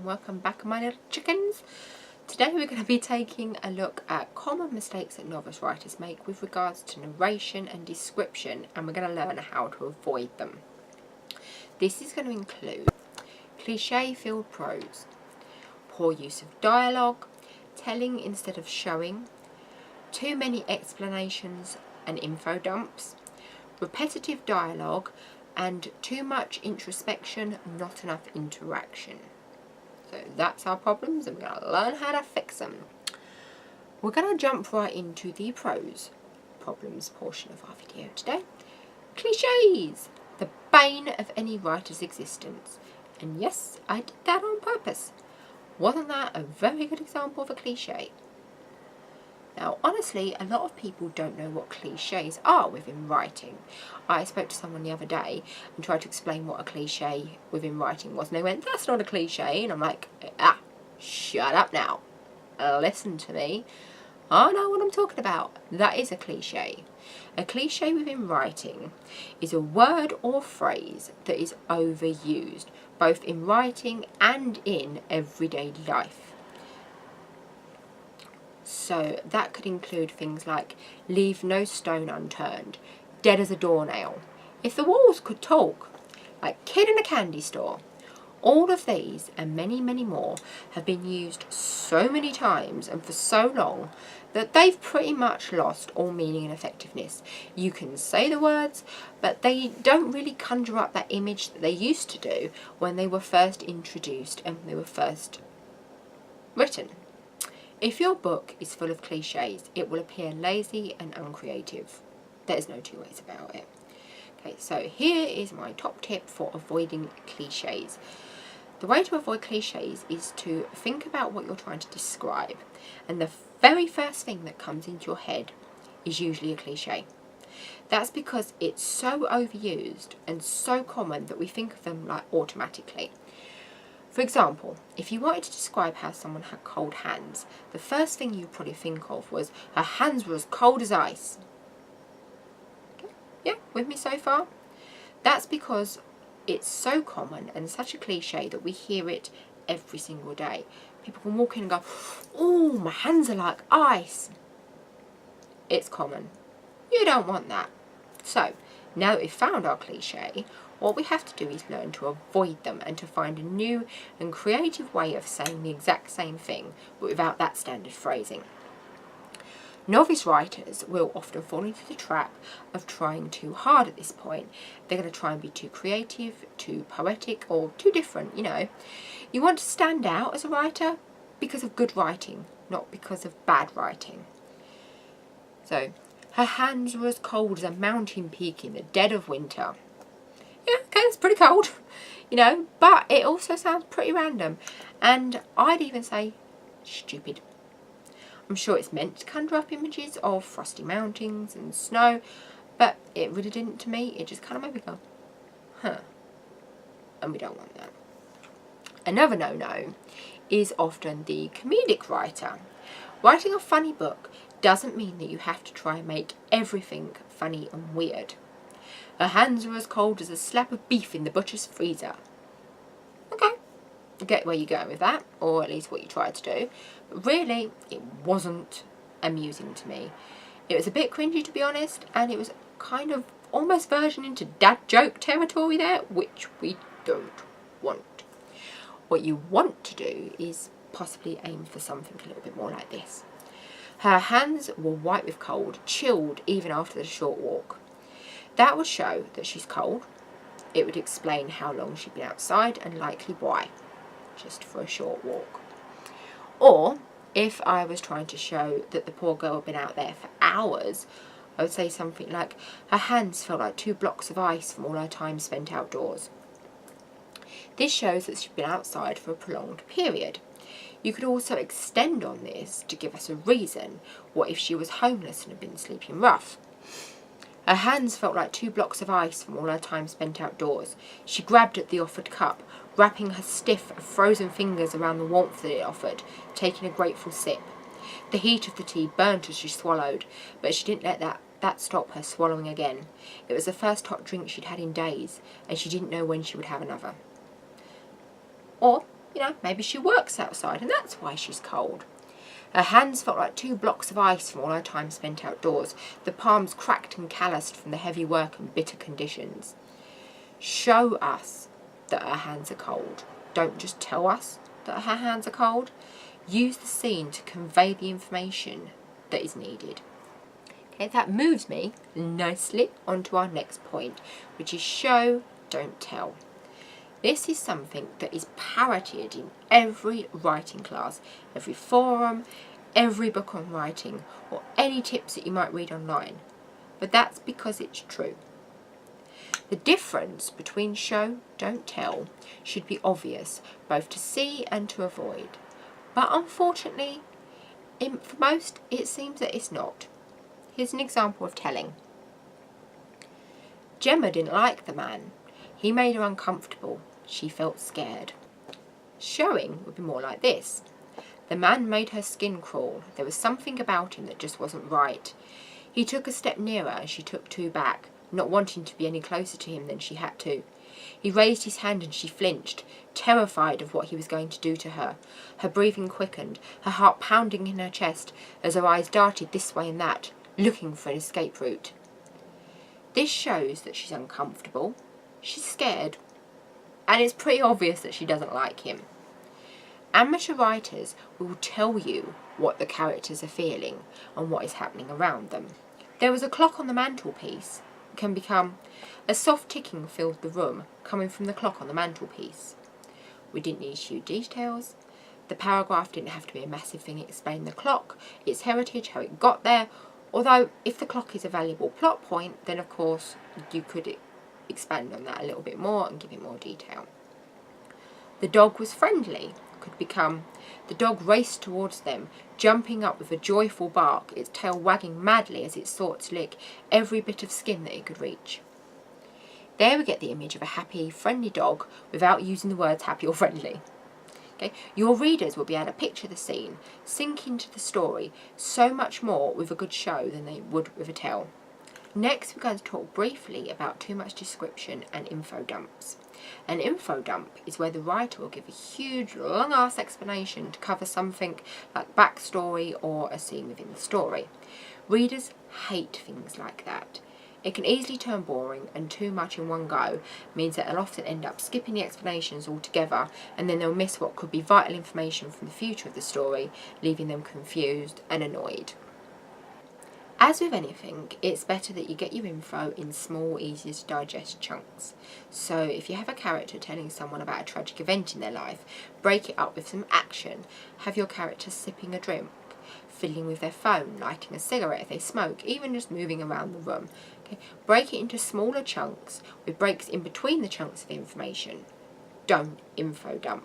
welcome back, my little chickens. Today we're going to be taking a look at common mistakes that novice writers make with regards to narration and description, and we're going to learn how to avoid them. This is going to include cliche-filled prose, poor use of dialogue, telling instead of showing, too many explanations and info dumps, repetitive dialogue, and too much introspection, not enough interaction. So that's our problems, and we're going to learn how to fix them. We're going to jump right into the prose problems portion of our video today. Cliches, the bane of any writer's existence. And yes, I did that on purpose. Wasn't that a very good example of a cliche? Now, honestly, a lot of people don't know what cliches are within writing. I spoke to someone the other day and tried to explain what a cliche within writing was, and they went, "That's not a cliche." And I'm like, shut up now. Listen to me. I know what I'm talking about. That is a cliche. A cliche within writing is a word or phrase that is overused, both in writing and in everyday life. So that could include things like leave no stone unturned, dead as a doornail, if the walls could talk, like kid in a candy store. All of these and many, many more have been used so many times and for so long that they've pretty much lost all meaning and effectiveness. You can say the words, but they don't really conjure up that image that they used to do when they were first introduced and they were first written. If your book is full of cliches, it will appear lazy and uncreative. There's no two ways about it. Okay, so here is my top tip for avoiding cliches. The way to avoid cliches is to think about what you're trying to describe, and the very first thing that comes into your head is usually a cliche. That's because it's so overused and so common that we think of them like automatically. For example, if you wanted to describe how someone had cold hands, the first thing you'd probably think of was, her hands were as cold as ice. Okay. Yeah, with me so far? That's because it's so common and such a cliche that we hear it every single day. People can walk in and go, "Oh, my hands are like ice." It's common. You don't want that. So, now that we've found our cliche, what we have to do is learn to avoid them and to find a new and creative way of saying the exact same thing, but without that standard phrasing. Novice writers will often fall into the trap of trying too hard at this point. They're going to try and be too creative, too poetic, or too different, you know. You want to stand out as a writer because of good writing, not because of bad writing. So, her hands were as cold as a mountain peak in the dead of winter. Yeah, okay, it's pretty cold, you know, but it also sounds pretty random, and I'd even say stupid. I'm sure it's meant to conjure up images of frosty mountains and snow, but it really didn't to me. It just kind of made me go, huh, and we don't want that. Another no-no is often the comedic writer. Writing a funny book doesn't mean that you have to try and make everything funny and weird. Her hands were as cold as a slab of beef in the butcher's freezer. Okay, I get where you're going with that, or at least what you tried to do. But really, it wasn't amusing to me. It was a bit cringy, to be honest, and it was kind of almost version into dad joke territory there, which we don't want. What you want to do is possibly aim for something a little bit more like this. Her hands were white with cold, chilled even after the short walk. That would show that she's cold. It would explain how long she'd been outside and likely why, just for a short walk. Or, if I was trying to show that the poor girl had been out there for hours, I would say something like, her hands felt like 2 blocks of ice from all her time spent outdoors. This shows that she'd been outside for a prolonged period. You could also extend on this to give us a reason. What if she was homeless and had been sleeping rough? Her hands felt like 2 blocks of ice from all her time spent outdoors. She grabbed at the offered cup, wrapping her stiff, frozen fingers around the warmth that it offered, taking a grateful sip. The heat of the tea burnt as she swallowed, but she didn't let that stop her swallowing again. It was the first hot drink she'd had in days, and she didn't know when she would have another. Or You know, maybe she works outside and that's why she's cold. Her hands felt like 2 blocks of ice from all her time spent outdoors, the palms cracked and calloused from the heavy work and bitter conditions. Show us that her hands are cold. Don't just tell us that her hands are cold. Use the scene to convey the information that is needed. Okay, that moves me nicely onto our next point, which is show, don't tell. This is something that is parroted in every writing class, every forum, every book on writing, or any tips that you might read online. But that's because it's true. The difference between show, don't tell should be obvious, both to see and to avoid. But unfortunately, for most, it seems that it's not. Here's an example of telling. Gemma didn't like the man. He made her uncomfortable. She felt scared. Showing would be more like this. The man made her skin crawl. There was something about him that just wasn't right. He took a step nearer and she took 2 back, not wanting to be any closer to him than she had to. He raised his hand and she flinched, terrified of what he was going to do to her. Her breathing quickened, her heart pounding in her chest as her eyes darted this way and that, looking for an escape route. This shows that she's uncomfortable, she's scared, and it's pretty obvious that she doesn't like him. Amateur writers will tell you what the characters are feeling and what is happening around them. There was a clock on the mantelpiece. It can become a soft ticking filled the room coming from the clock on the mantelpiece. We didn't need huge details. The paragraph didn't have to be a massive thing explaining the clock, its heritage, how it got there, although if the clock is a valuable plot point, then of course you could expand on that a little bit more and give it more detail. The dog was friendly could become the dog raced towards them, jumping up with a joyful bark, its tail wagging madly as it sought to lick every bit of skin that it could reach. There we get the image of a happy, friendly dog without using the words happy or friendly. Okay? Your readers will be able to picture the scene, sink into the story so much more with a good show than they would with a tell. Next, we're going to talk briefly about too much description and info dumps. An info dump is where the writer will give a huge, long-ass explanation to cover something like backstory or a scene within the story. Readers hate things like that. It can easily turn boring, and too much in one go means that they'll often end up skipping the explanations altogether, and then they'll miss what could be vital information from the future of the story, leaving them confused and annoyed. As with anything, it's better that you get your info in small, easier to digest chunks. So if you have a character telling someone about a tragic event in their life, break it up with some action. Have your character sipping a drink, fiddling with their phone, lighting a cigarette if they smoke, even just moving around the room. Okay? Break it into smaller chunks with breaks in between the chunks of information. Don't info dump.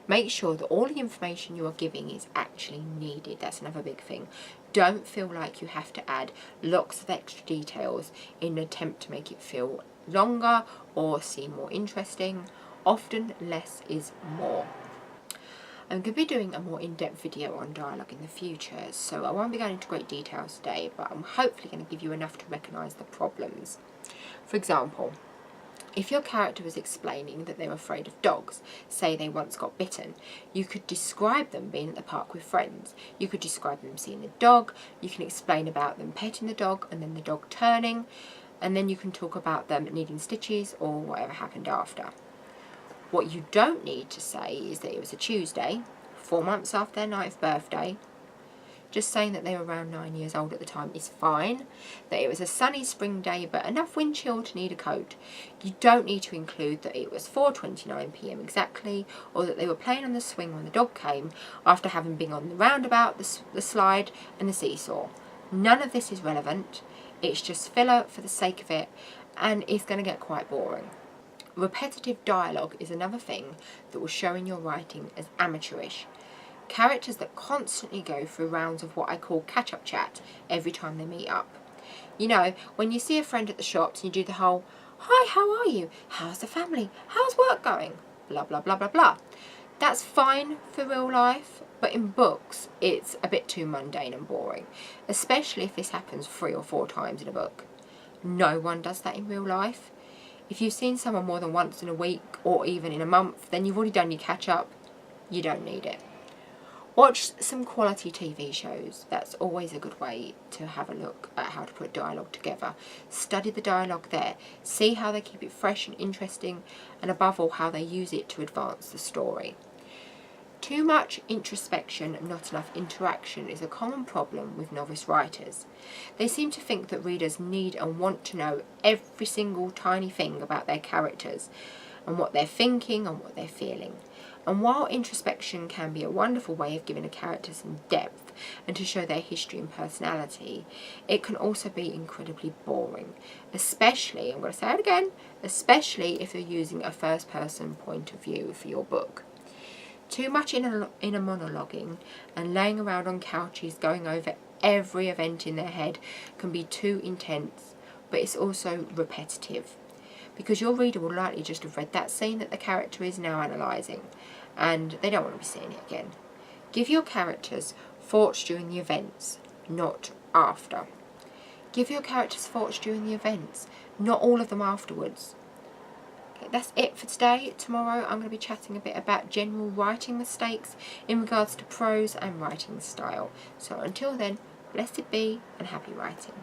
Make sure that all the information you are giving is actually needed. That's another big thing. Don't feel like you have to add lots of extra details in an attempt to make it feel longer or seem more interesting. Often less is more. I'm going to be doing a more in-depth video on dialogue in the future, so I won't be going into great details today, but I'm hopefully going to give you enough to recognise the problems. For example, if your character was explaining that they were afraid of dogs, say they once got bitten, you could describe them being at the park with friends. You could describe them seeing a dog, you can explain about them petting the dog and then the dog turning, and then you can talk about them needing stitches or whatever happened after. What you don't need to say is that it was a Tuesday, 4 months after their 9th birthday. Just saying that they were around 9 years old at the time is fine. That it was a sunny spring day but enough wind chill to need a coat. You don't need to include that it was 4:29 p.m. exactly, or that they were playing on the swing when the dog came after having been on the roundabout, the slide and the seesaw. None of this is relevant. It's just filler for the sake of it, and it's going to get quite boring. Repetitive dialogue is another thing that will show in your writing as amateurish. Characters that constantly go through rounds of what I call catch-up chat every time they meet up. You know, when you see a friend at the shops and you do the whole, "Hi, how are you? How's the family? How's work going? Blah, blah, blah, blah, blah." That's fine for real life, but in books, it's a bit too mundane and boring, especially if this happens 3 or 4 times in a book. No one does that in real life. If you've seen someone more than once in a week or even in a month, then you've already done your catch-up. you don't need it. Watch some quality TV shows. That's always a good way to have a look at how to put dialogue together. Study the dialogue there. See how they keep it fresh and interesting, and above all, how they use it to advance the story. Too much introspection and not enough interaction is a common problem with novice writers. They seem to think that readers need and want to know every single tiny thing about their characters and what they're thinking and what they're feeling. And while introspection can be a wonderful way of giving a character some depth and to show their history and personality, it can also be incredibly boring, especially, I'm going to say it again, especially if you're using a first-person point of view for your book. Too much inner monologuing and laying around on couches going over every event in their head can be too intense, but it's also repetitive, because your reader will likely just have read that scene that the character is now analysing, and they don't want to be seeing it again. Give your characters thoughts during the events, not after. Give your characters thoughts during the events, not all of them afterwards. Okay, that's it for today. Tomorrow I'm going to be chatting a bit about general writing mistakes in regards to prose and writing style. So until then, blessed be and happy writing.